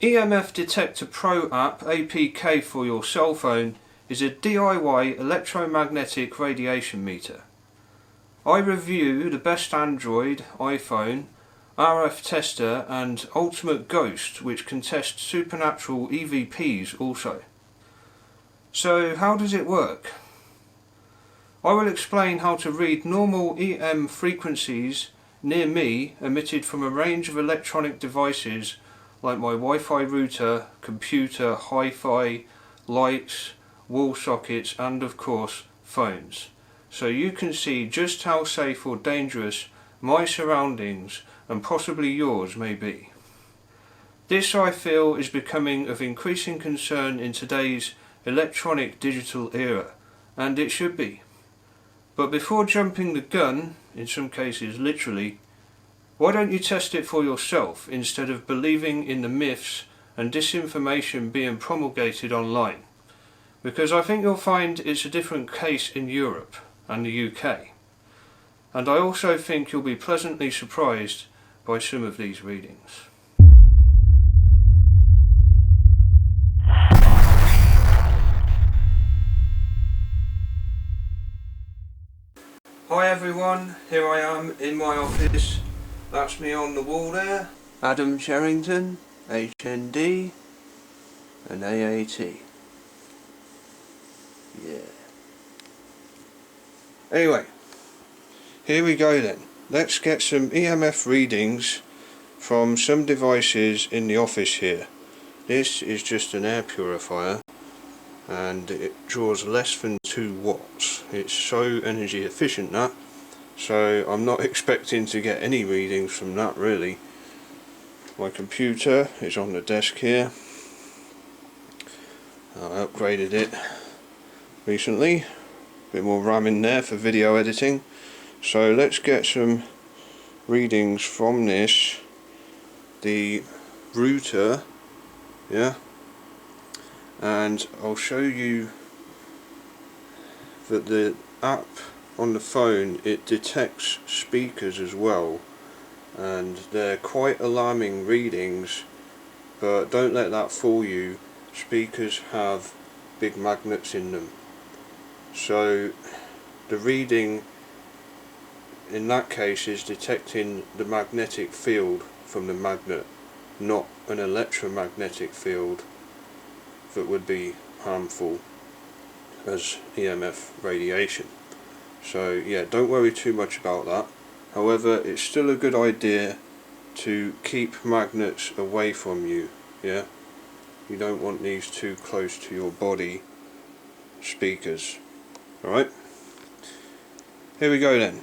EMF Detector Pro app APK for your cell phone is a DIY electromagnetic radiation meter. I review the best Android, iPhone, RF tester and Ultimate Ghost, which can test supernatural EVPs also. So how does it work? I will explain how to read normal EM frequencies near me emitted from a range of electronic devices like my Wi-Fi router, computer, hi-fi, lights, wall sockets and of course phones. So you can see just how safe or dangerous my surroundings and possibly yours may be. This I feel is becoming of increasing concern in today's electronic digital era, and it should be. But before jumping the gun, in some cases literally, why don't you test it for yourself instead of believing in the myths and disinformation being promulgated online? Because I think you'll find it's a different case in Europe and the UK. And I also think you'll be pleasantly surprised by some of these readings. Hi everyone, here I am in my office. That's me on the wall there. Adam Cherrington, HND and AAT. Yeah. Anyway, here we go then. Let's get some EMF readings from some devices in the office here. This is just an air purifier and it draws less than 2 watts. It's so energy efficient that, so I'm not expecting to get any readings from that really. My computer is on the desk here. I upgraded it recently, a bit more RAM in there for video editing. So let's get some readings from this, the router, yeah, and I'll show you that the app on the phone, it detects speakers as well, and they're quite alarming readings, but don't let that fool you. Speakers have big magnets in them, so the reading in that case is detecting the magnetic field from the magnet, not an electromagnetic field that would be harmful as EMF radiation. So yeah, don't worry too much about that. However, it's still a good idea to keep magnets away from you, yeah? You don't want these too close to your body speakers. Alright? Here we go then.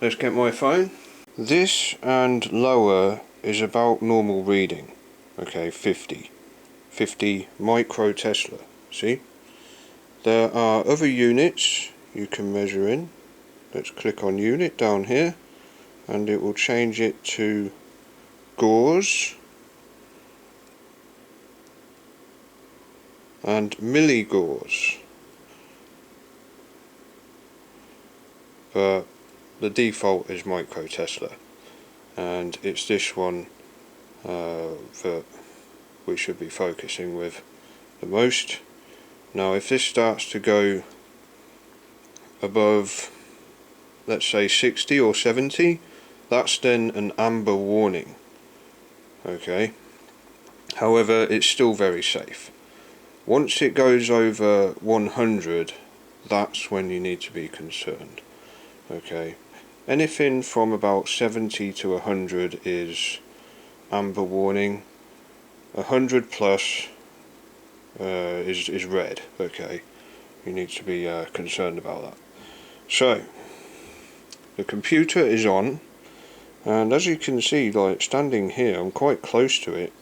Let's get my phone. This and lower is about normal reading. Okay, 50 micro Tesla. See? There are other units you can measure in. Let's click on unit down here and it will change it to gauge and milligauss. But the default is micro Tesla, and it's this one that we should be focusing with the most. Now if this starts to go above, let's say 60 or 70, that's then an amber warning. Okay, however, it's still very safe. Once it goes over 100, that's when you need to be concerned. Okay, anything from about 70 to 100 is amber warning. 100 plus is red. Okay, you need to be concerned about that. So the computer is on, and as you can see, like standing here, I'm quite close to it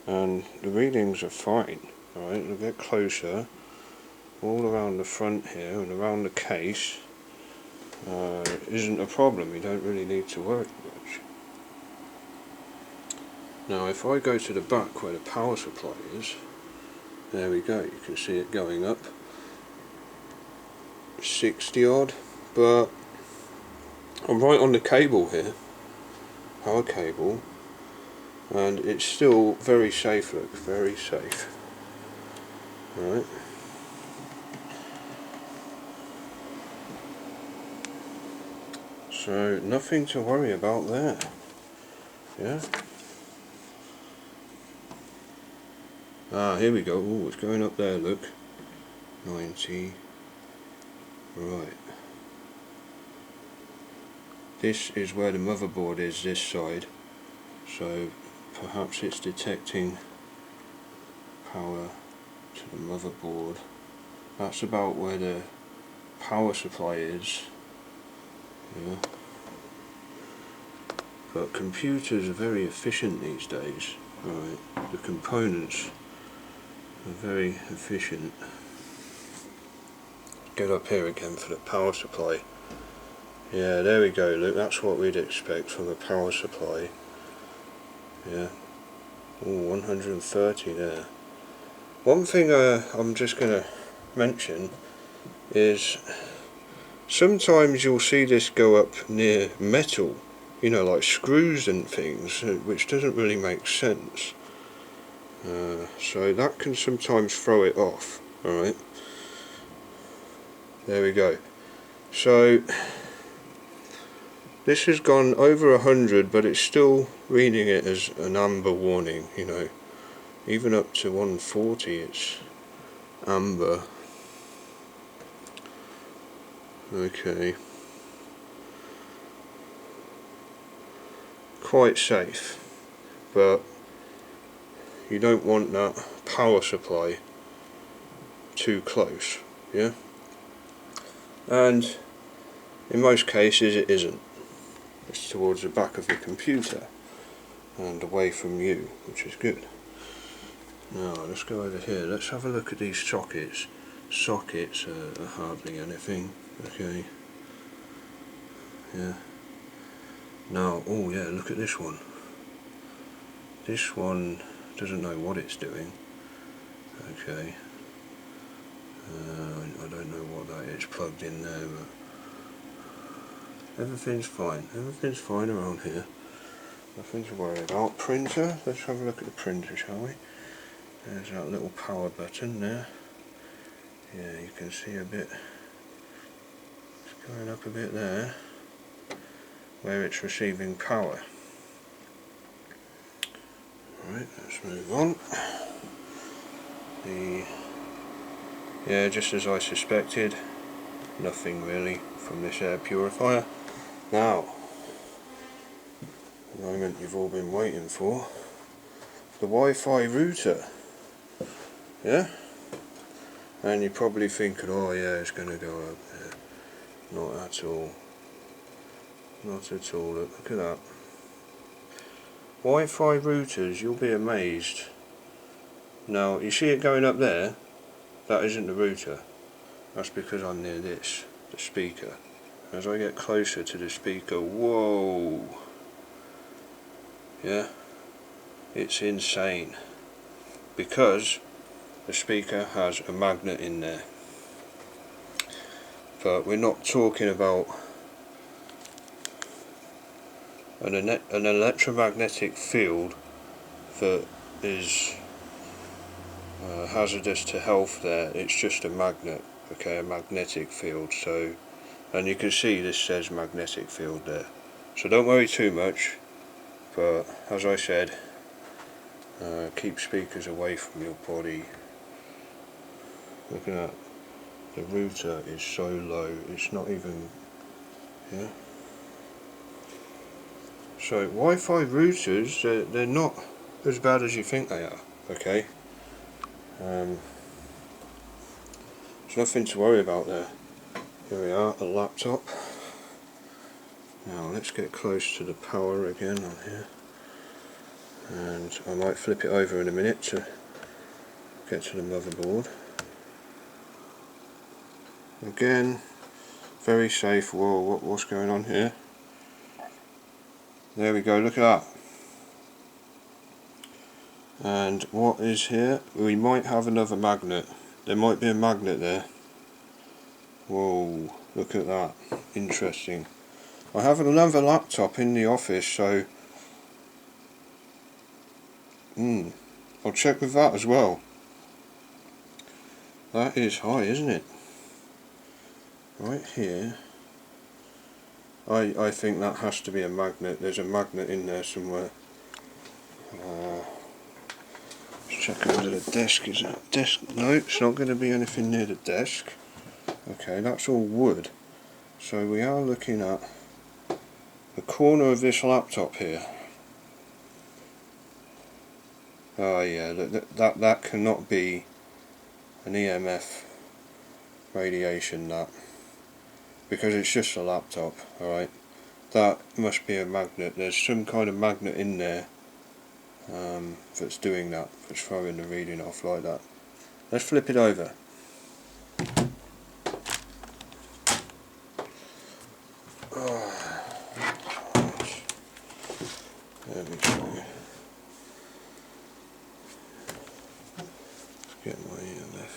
and the readings are fine. Alright, we'll get closer, all around the front here and around the case. Isn't a problem, you don't really need to worry much. Now if I go to the back where the power supply is, there we go, you can see it going up 60 odd, but I'm right on the cable here, power cable, and it's still very safe, look, very safe. Right. So nothing to worry about there. Yeah. Here we go. Oh, it's going up there, look. 90. Right. This is where the motherboard is, this side. So perhaps it's detecting power to the motherboard. That's about where the power supply is. Yeah. But computers are very efficient these days. Right. The components are very efficient. Get up here again for the power supply. Yeah, there we go, look, that's what we'd expect from a power supply. Yeah. Ooh, 130 there. One thing I'm just going to mention is sometimes you'll see this go up near metal, you know, like screws and things, which doesn't really make sense. So that can sometimes throw it off. Alright. There we go. So this has gone over 100, but it's still reading it as an amber warning, you know. Even up to 140 it's amber. Okay. Quite safe, but you don't want that power supply too close, yeah? And in most cases it isn't. It's towards the back of the computer and away from you, which is good. Now let's go over here, let's have a look at these sockets. Sockets are hardly anything, okay. Yeah. Now, oh yeah, look at this one. This one doesn't know what it's doing. Okay. I don't know what that is plugged in there, but everything's fine. Everything's fine around here. Nothing to worry about. Printer, let's have a look at the printer, shall we? There's that little power button there. Yeah, you can see a bit. It's going up a bit there, where it's receiving power. Right, let's move on. Yeah, just as I suspected, nothing really from this air purifier. Now, the moment you've all been waiting for, the Wi-Fi router. Yeah? And you're probably thinking, oh yeah, it's going to go up there. Not at all. Not at all, look at that. Wi-Fi routers, you'll be amazed. Now, you see it going up there? That isn't the router. That's because I'm near this, the speaker. As I get closer to the speaker, whoa! Yeah? It's insane. Because the speaker has a magnet in there. But we're not talking about an electromagnetic field that is hazardous to health there. It's just a magnet, okay, a magnetic field. So, and you can see this says magnetic field there. So don't worry too much, but as I said, keep speakers away from your body. Look at that. The router is so low, it's not even, yeah. So Wi-Fi routers, they're not as bad as you think they are, okay. There's nothing to worry about there. Here we are, a laptop. Now let's get close to the power again on here. And I might flip it over in a minute to get to the motherboard. Again, very safe. Whoa, what's going on here? There we go, look at that. And what is here? We might have another magnet. There might be a magnet there. Whoa, look at that. Interesting. I have another laptop in the office, so I'll check with that as well. That is high, isn't it? Right here. I think that has to be a magnet. There's a magnet in there somewhere. Let's check under the desk. Is it desk? No, it's not going to be anything near the desk. Okay, that's all wood. So we are looking at the corner of this laptop here. Oh yeah, that cannot be an EMF radiation, that, because it's just a laptop. Alright, that must be a magnet. There's some kind of magnet in there that's doing that, that's throwing the reading off like that. Let's flip it over. There we go. Get my EMF.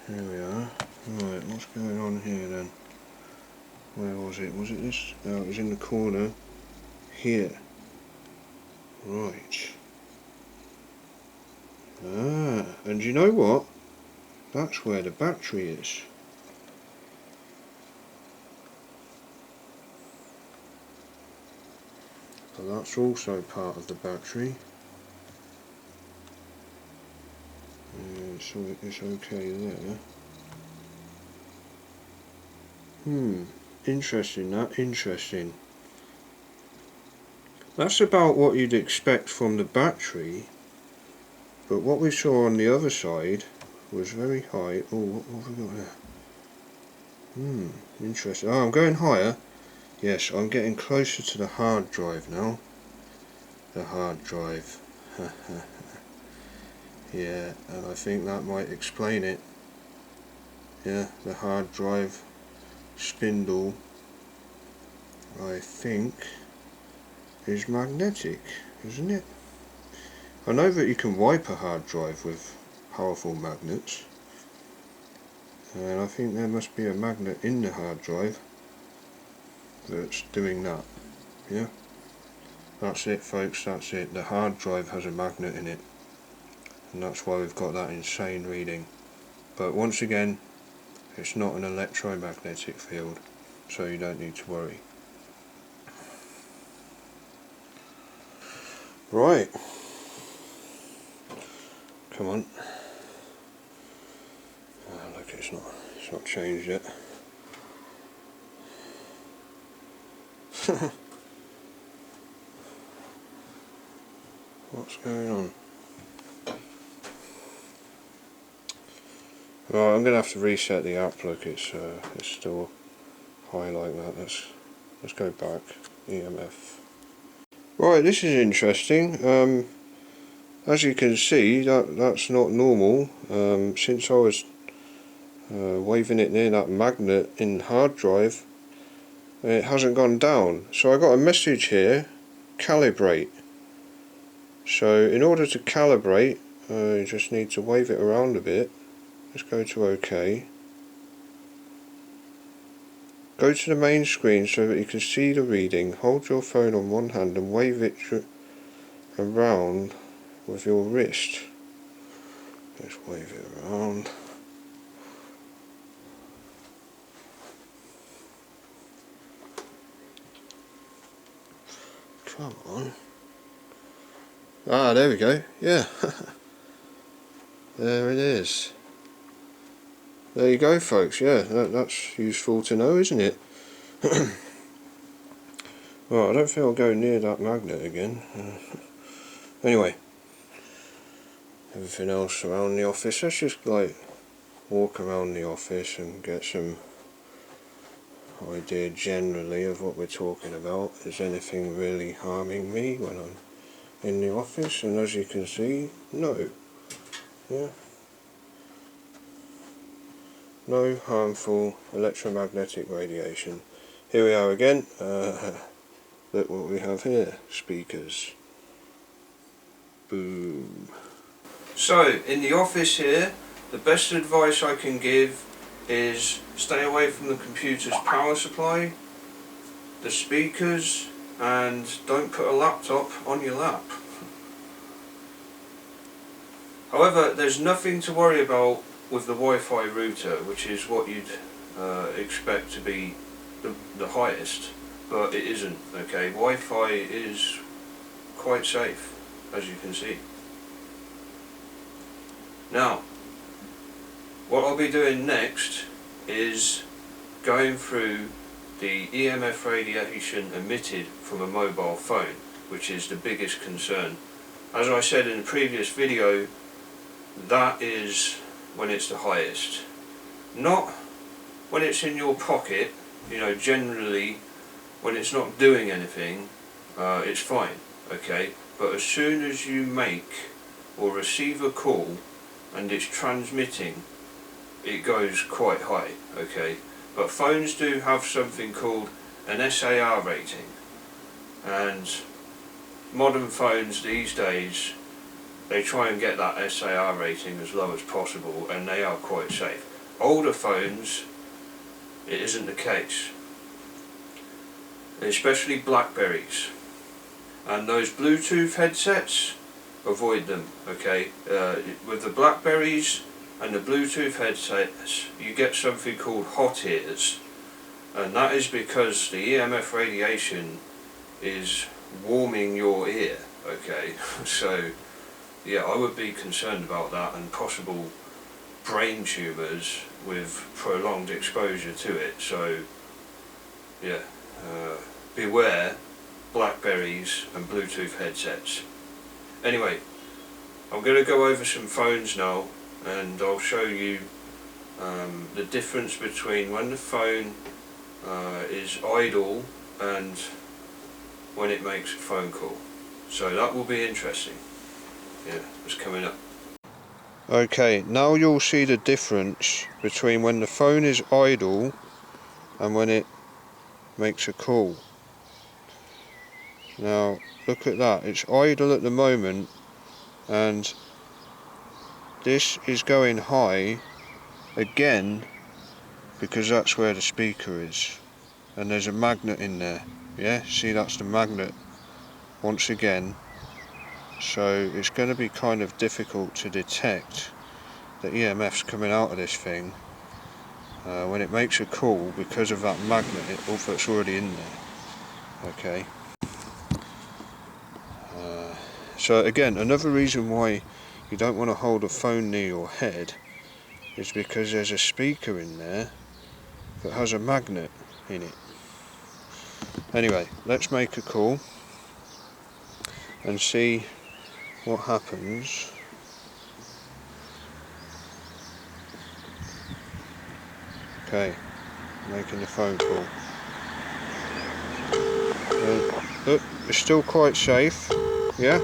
Here we are. Right, what's going on here then? Where was it? Was it this? No, it was in the corner here. Right. And you know what? That's where the battery is. So that's also part of the battery. So it's okay there. Interesting, that, interesting. That's about what you'd expect from the battery, but what we saw on the other side was very high. Oh, what have we got there? Interesting. Oh, I'm going higher. Yes, I'm getting closer to the hard drive now. The hard drive. Yeah, and I think that might explain it. Yeah, the hard drive spindle, I think, is magnetic, isn't it? I know that you can wipe a hard drive with powerful magnets, and I think there must be a magnet in the hard drive that's doing that. Yeah, that's it folks, that's it. The hard drive has a magnet in it, and that's why we've got that insane reading. But once again, it's not an electromagnetic field, so you don't need to worry. Right, come on. Oh, look, it's not changed yet. What's going on? Right, I'm going to have to reset the app. Look, it's still high like that. Let's go back. EMF. Right, this is interesting. As you can see, that's not normal. Since I was waving it near that magnet in hard drive, it hasn't gone down. So I got a message here, calibrate. So in order to calibrate, you just need to wave it around a bit. Let's go to OK. Go to the main screen so that you can see the reading. Hold your phone on one hand and wave it around with your wrist. Let's wave it around. Come on. Ah, there we go. Yeah. There it is. There you go folks, yeah, that's useful to know, isn't it? Well, I don't think I'll go near that magnet again. Anyway, everything else around the office, let's just like walk around the office and get some idea generally of what we're talking about. Is anything really harming me when I'm in the office? And as you can see, no. Yeah. No harmful electromagnetic radiation. Here we are again. Look what we have here. Speakers. Boom. So, in the office here, the best advice I can give is stay away from the computer's power supply, the speakers, and don't put a laptop on your lap. However, there's nothing to worry about with the Wi-Fi router, which is what you'd expect to be the highest, but it isn't. Okay, Wi-Fi is quite safe, as you can see. Now, what I'll be doing next is going through the EMF radiation emitted from a mobile phone, which is the biggest concern. As I said in the previous video, that is when it's the highest. Not when it's in your pocket. You know, generally when it's not doing anything, it's fine, okay? But as soon as you make or receive a call and it's transmitting, it goes quite high, okay? But phones do have something called an SAR rating, and modern phones these days, they try and get that SAR rating as low as possible, and they are quite safe. Older phones, it isn't the case, especially Blackberries, and those Bluetooth headsets, avoid them, okay? With the Blackberries and the Bluetooth headsets, you get something called hot ears, and that is because the EMF radiation is warming your ear, okay? So yeah, I would be concerned about that, and possible brain tumours with prolonged exposure to it. So yeah, beware Blackberries and Bluetooth headsets. Anyway, I'm going to go over some phones now, and I'll show you the difference between when the phone is idle and when it makes a phone call. So that will be interesting. Yeah, it's coming up. Okay, now you'll see the difference between when the phone is idle and when it makes a call. Now look at that, it's idle at the moment, and this is going high again because that's where the speaker is, and there's a magnet in there. Yeah, see, that's the magnet once again. So it's going to be kind of difficult to detect the EMFs coming out of this thing when it makes a call because of that magnet that's already in there. Okay. So again, another reason why you don't want to hold a phone near your head is because there's a speaker in there that has a magnet in it. Anyway, let's make a call and see what happens. Okay, making the phone call. Look, it's still quite safe, yeah?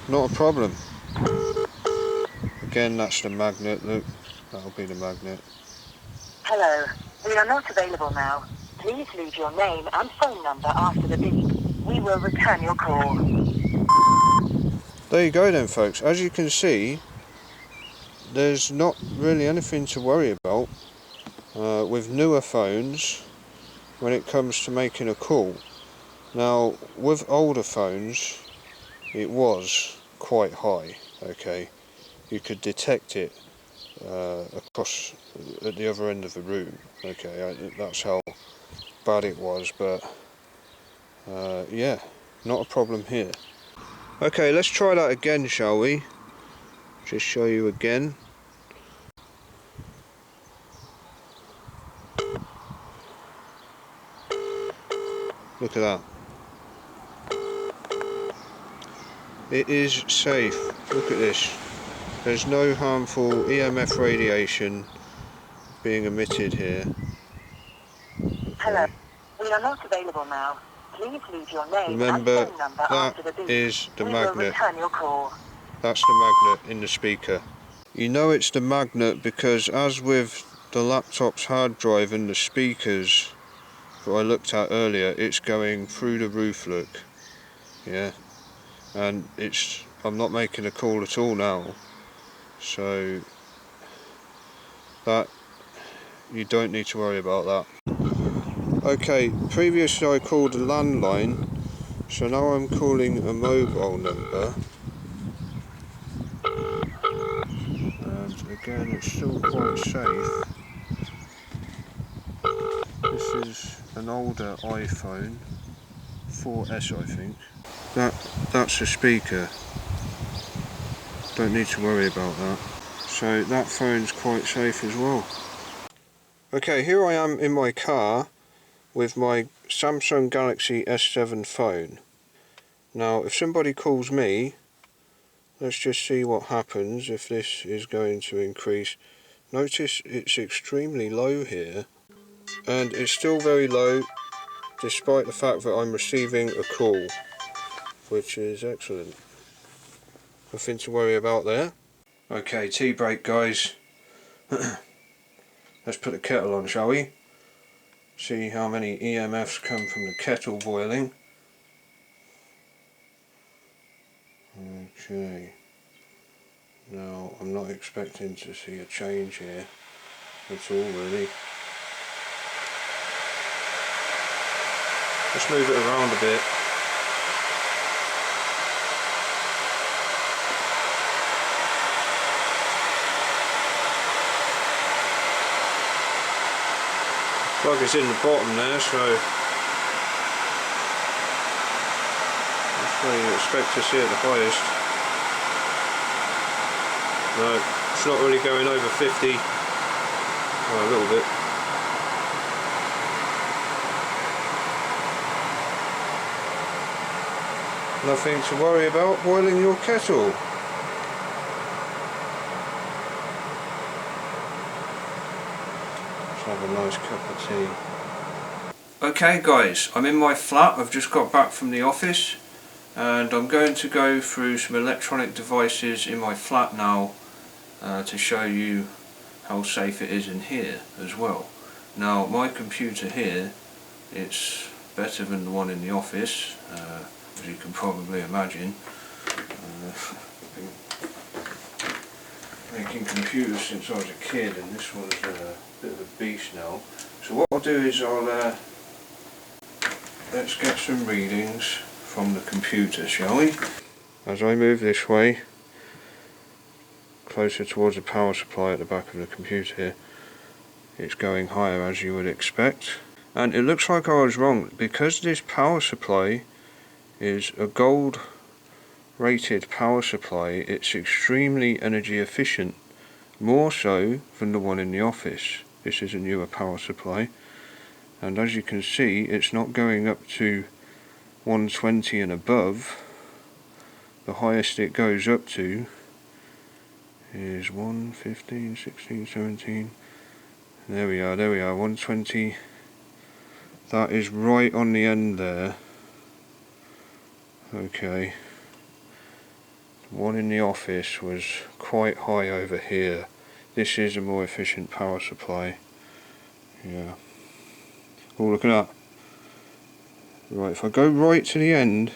Not a problem. Again, that's the magnet, look, that'll be the magnet. Hello, we are not available now. Please leave your name and phone number after the beep. We will return your call. There you go then, folks. As you can see, there's not really anything to worry about with newer phones when it comes to making a call. Now, with older phones, it was quite high, okay? You could detect it across at the other end of the room, okay? That's how bad it was, but yeah, not a problem here. Okay, let's try that again, shall we? Just show you again. Look at that. It is safe. Look at this. There's no harmful EMF radiation being emitted here. Okay. Hello, we are not available now. Please leave your name Remember, and phone number after the beep. that is the we magnet. will return your call. That's the magnet in the speaker. You know it's the magnet because, as with the laptop's hard drive and the speakers that I looked at earlier, it's going through the roof, look. Yeah. And I'm not making a call at all now. So that, you don't need to worry about that. Okay, previously I called a landline So now I'm calling a mobile number, and again it's still quite safe. This is an older iPhone, 4S I think. That's a speaker, don't need to worry about that. So that phone's quite safe as well. Okay, here I am in my car with my Samsung Galaxy S7 phone. Now if somebody calls me, let's just see what happens if this is going to increase. Notice it's extremely low here, and it's still very low despite the fact that I'm receiving a call, which is excellent. Nothing to worry about there. Okay, tea break guys. Let's put the kettle on, shall we? See how many EMFs come from the kettle boiling. Okay. Now, I'm not expecting to see a change here at all really. Let's move it around a bit. Plug is in the bottom there, so that's where you expect to see it the highest. No, it's not really going over 50. Oh, a little bit. Nothing to worry about boiling your kettle. Let's have a nice cup of tea. Okay guys, I'm in my flat. I've just got back from the office and I'm going to go through some electronic devices in my flat now to show you how safe it is in here as well. Now my computer here, it's better than the one in the office, as you can probably imagine. Been making computers since I was a kid, and this one's a bit of a beast now. So what I'll do is let's get some readings from the computer, shall we? As I move this way, closer towards the power supply at the back of the computer here, it's going higher as you would expect. And it looks like I was wrong, because this power supply is a gold rated power supply. It's extremely energy efficient, more so than the one in the office. This is a newer power supply, and as you can see it's not going up to 120 and above. The highest it goes up to is 115, 16, 17. There we are, 120. That is right on the end there. Okay. The one in the office was quite high over here. This is a more efficient power supply. Yeah. Oh, look at that. Right, if I go right to the end,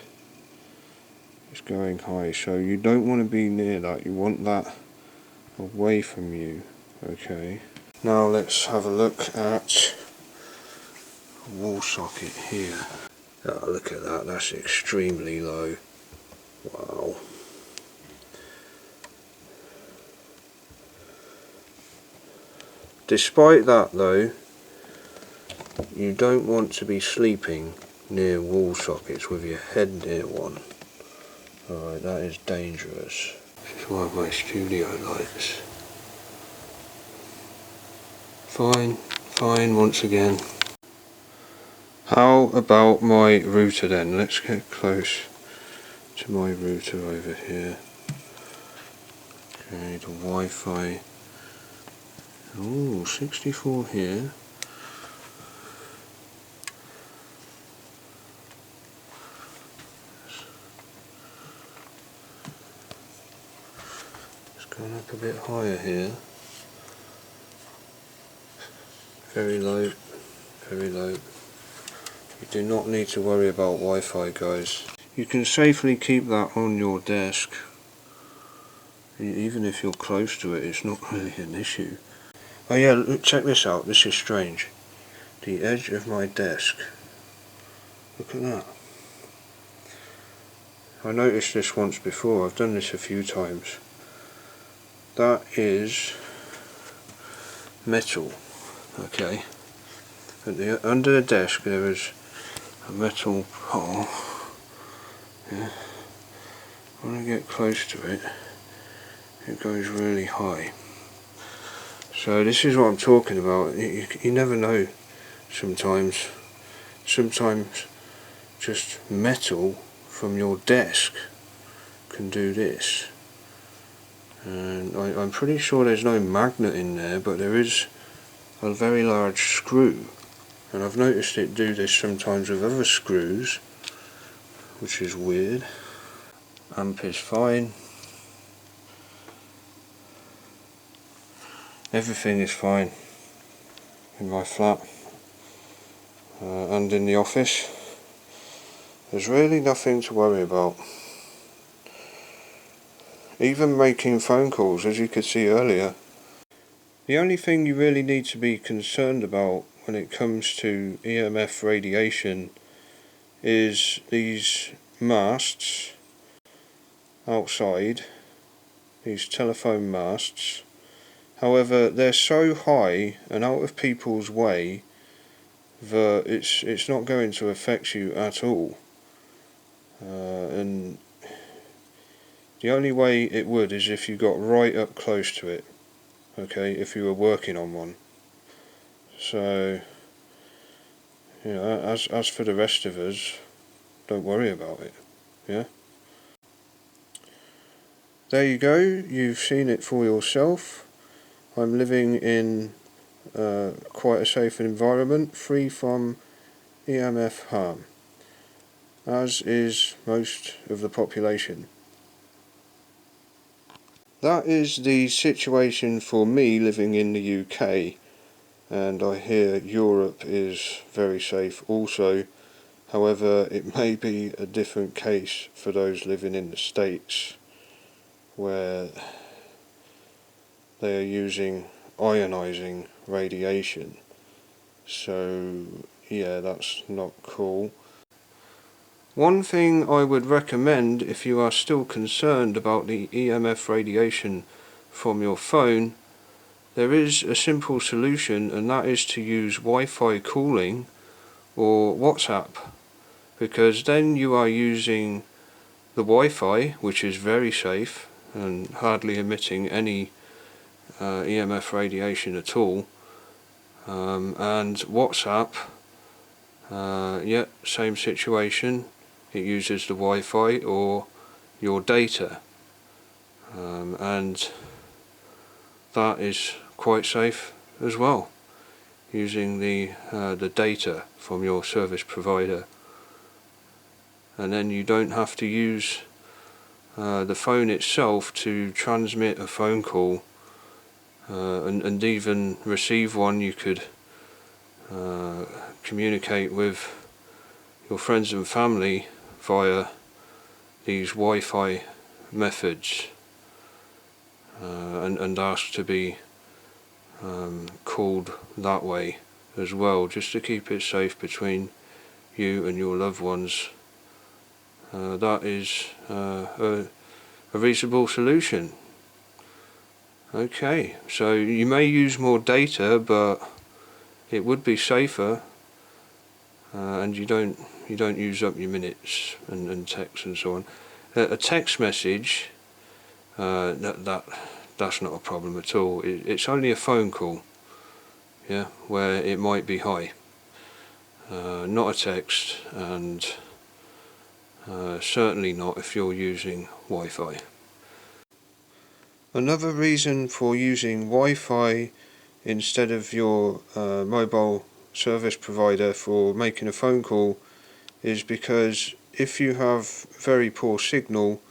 it's going high, so you don't want to be near that. You want that away from you. Okay. Now let's have a look at a wall socket here. Oh, look at that, that's extremely low. Wow. Despite that though, you don't want to be sleeping near wall sockets with your head near one. Alright, that is dangerous. This is one of my studio lights. Fine once again. How about my router then? Let's get close to my router over here. Okay, the Wi-Fi. Ooh, 64 here. It's gone up a bit higher here. Very low, very low. You do not need to worry about Wi-Fi, guys. You can safely keep that on your desk. Even if you're close to it, it's not really an issue. Oh yeah, look, check this out. This is strange. The edge of my desk. Look at that. I noticed this once before, I've done this a few times. That is metal, okay. Under the desk there is a metal hole. Yeah. When I get close to it, it goes really high. So this is what I'm talking about. You never know sometimes. Sometimes just metal from your desk can do this. And I'm pretty sure there's no magnet in there, but there is a very large screw. And I've noticed it do this sometimes with other screws, which is weird. Amp is fine. Everything is fine in my flat and in the office. There's really nothing to worry about. Even making phone calls, as you could see earlier. The only thing you really need to be concerned about when it comes to EMF radiation is these masts outside, these telephone masts. However, they're so high and out of people's way that it's not going to affect you at all. And the only way it would is if you got right up close to it, okay, if you were working on one. So, you know, as for the rest of us, don't worry about it, yeah? There you go, you've seen it for yourself. I'm living in quite a safe environment, free from EMF harm, as is most of the population. That is the situation for me living in the UK, and I hear Europe is very safe also. However, it may be a different case for those living in the States, where they are using ionizing radiation. So yeah, that's not cool. One thing I would recommend if you are still concerned about the EMF radiation from your phone, there is a simple solution, and that is to use Wi-Fi calling or WhatsApp, because then you are using the Wi-Fi, which is very safe and hardly emitting any EMF radiation at all, and WhatsApp, yeah, same situation. It uses the Wi-Fi or your data, and that is quite safe as well, using the data from your service provider. And then you don't have to use the phone itself to transmit a phone call, and even receive one. You could communicate with your friends and family via these Wi-Fi methods, and ask to be called that way as well, just to keep it safe between you and your loved ones. That is a reasonable solution. Okay, so you may use more data, but it would be safer, and you don't use up your minutes and text and so on. A text message, that's not a problem at all. It's only a phone call, yeah, where it might be high, not a text, and certainly not if you're using Wi-Fi. Another reason for using Wi-Fi instead of your mobile service provider for making a phone call is because if you have very poor signal,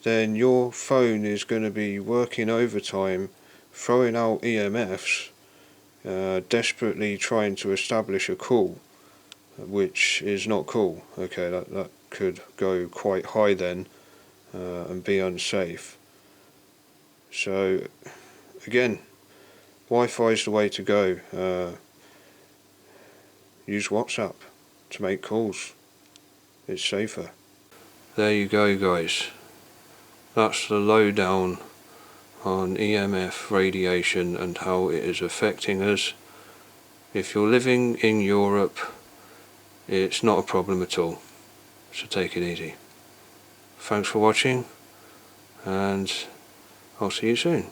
then your phone is going to be working overtime, throwing out EMFs, desperately trying to establish a call, which is not cool. Okay, that could go quite high then, and be unsafe. So again, Wi-Fi is the way to go. Use WhatsApp to make calls. It's safer. there you go guys, that's the lowdown on EMF radiation and how it is affecting us. If you're living in Europe, it's not a problem at all, so take it easy. Thanks for watching, and I'll see you soon.